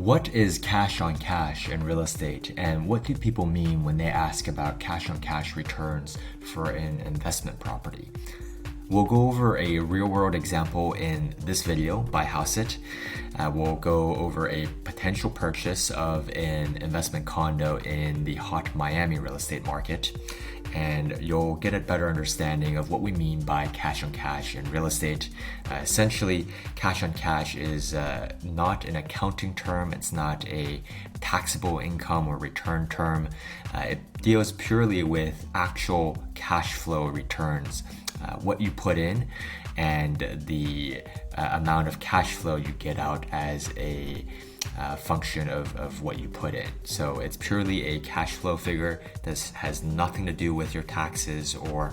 What is cash on cash in real estate, and what do people mean when they ask about cash on cash returns for an investment property? We'll go over a real-world example in this video by Hauseit. We'll go over a potential purchase of an investment condo in the hot Miami real estate market, and you'll get a better understanding of what we mean by cash on cash in real estate. Essentially, cash on cash is not an accounting term. It's not a taxable income or return term. It deals purely with actual cash flow returns, what you put in and the amount of cash flow you get out as a function of what you put in. So it's purely a cash flow figure. This has nothing to do with your taxes or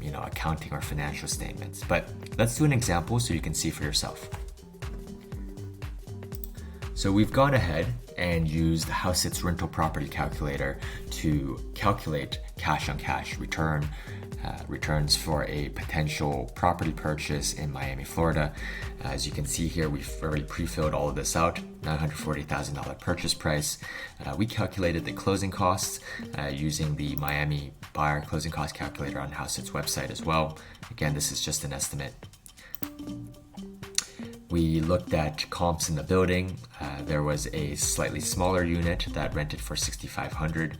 accounting or financial statements. But let's do an example so you can see for yourself. So we've gone ahead and used Hauseit's rental property calculator to calculate cash on cash returns for a potential property purchase in Miami, Florida. As you can see here, we've already pre-filled all of this out. $940,000 purchase price. We calculated the closing costs using the Miami buyer closing cost calculator on Hauseit's website as well. Again, this is just an estimate. We looked at comps in the building. There was a slightly smaller unit that rented for $6,500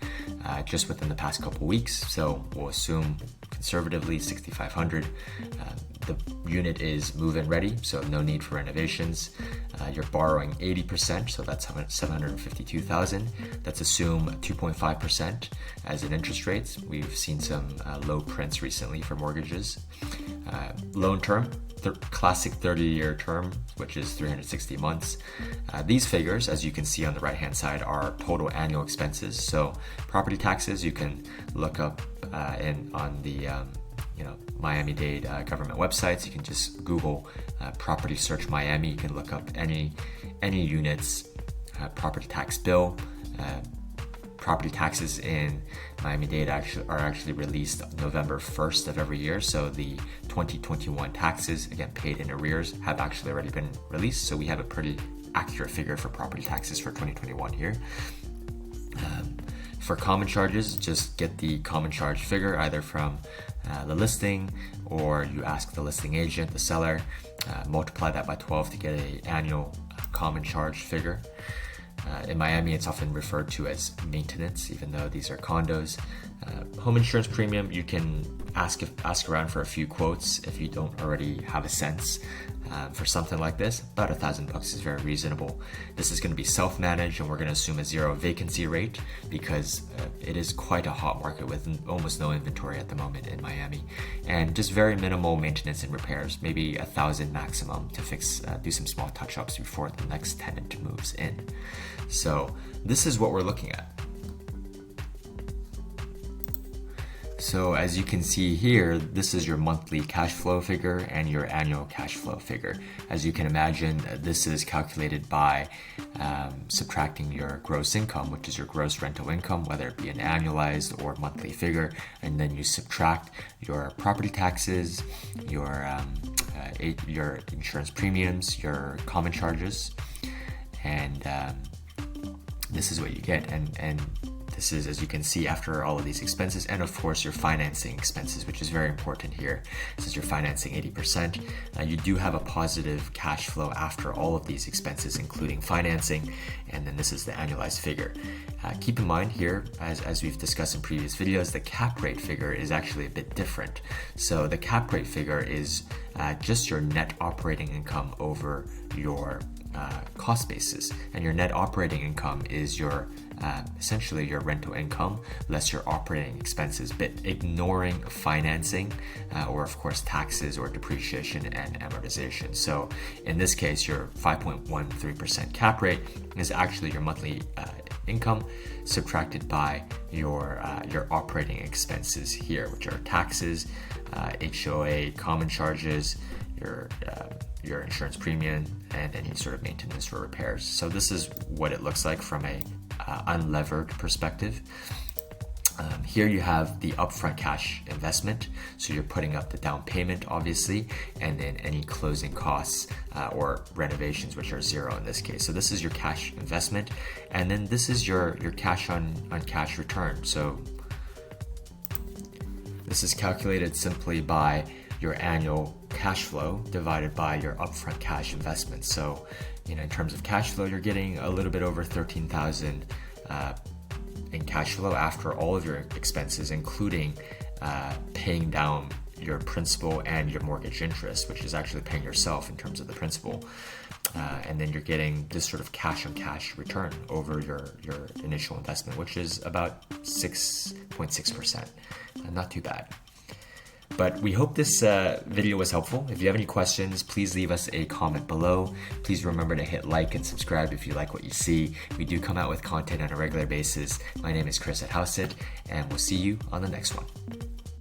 just within the past couple weeks. So we'll assume conservatively $6,500. The unit is move-in ready, so no need for renovations. You're borrowing 80%, so that's $752,000. Let's assume 2.5% as an interest rate. We've seen some low prints recently for mortgages. Loan term, classic 30-year term, which is 360 months. These figures, as you can see on the right-hand side, are total annual expenses. So property taxes, you can look up on the Miami-Dade government websites. You can just Google property search Miami. You can look up any unit's property tax bill. Property taxes in Miami-Dade are actually released November 1st of every year. So the 2021 taxes, again paid in arrears, have actually already been released. So we have a pretty accurate figure for property taxes for 2021 here. For common charges, just get the common charge figure either from the listing, or you ask the listing agent, the seller, multiply that by 12 to get an annual common charge figure. In Miami, it's often referred to as maintenance, even though these are condos. Home insurance premium, you can ask around for a few quotes if you don't already have a sense. For something like this, about $1,000 is very reasonable. This is going to be self-managed, and we're going to assume a zero vacancy rate because it is quite a hot market with almost no inventory at the moment in Miami, and just very minimal maintenance and repairs, maybe $1,000 maximum to fix, do some small touch-ups before the next tenant moves in. So this is what we're looking at. So as you can see here, this is your monthly cash flow figure and your annual cash flow figure. As you can imagine, this is calculated by subtracting your gross income, which is your gross rental income, whether it be an annualized or monthly figure, and then you subtract your property taxes, your insurance premiums, your common charges, and this is what you get. And this is, as you can see, after all of these expenses, and of course your financing expenses, which is very important here. Since you're financing 80%, you do have a positive cash flow after all of these expenses, including financing, and then this is the annualized figure. Keep in mind here, as we've discussed in previous videos, the cap rate figure is actually a bit different. So the cap rate figure is just your net operating income over your cost basis, and your net operating income is your essentially your rental income less your operating expenses, but ignoring financing or of course taxes or depreciation and amortization. So in this case, your 5.13% cap rate is actually your monthly income subtracted by your operating expenses here, which are taxes, HOA, common charges, your insurance premium, and any sort of maintenance or repairs. So this is what it looks like from a unlevered perspective. Here you have the upfront cash investment, so you're putting up the down payment obviously, and then any closing costs or renovations, which are zero in this case. So this is your cash investment, and then this is your cash on cash return. So this is calculated simply by your annual cash flow divided by your upfront cash investment. So in terms of cash flow, you're getting a little bit over 13,000 in cash flow after all of your expenses, including paying down your principal and your mortgage interest, which is actually paying yourself in terms of the principal. And then you're getting this sort of cash on cash return over your initial investment, which is about 6.6%. Not too bad. But we hope this video was helpful. If you have any questions, please leave us a comment below. Please remember to hit like and subscribe if you like what you see. We do come out with content on a regular basis. My name is Chris at Hauseit, and we'll see you on the next one.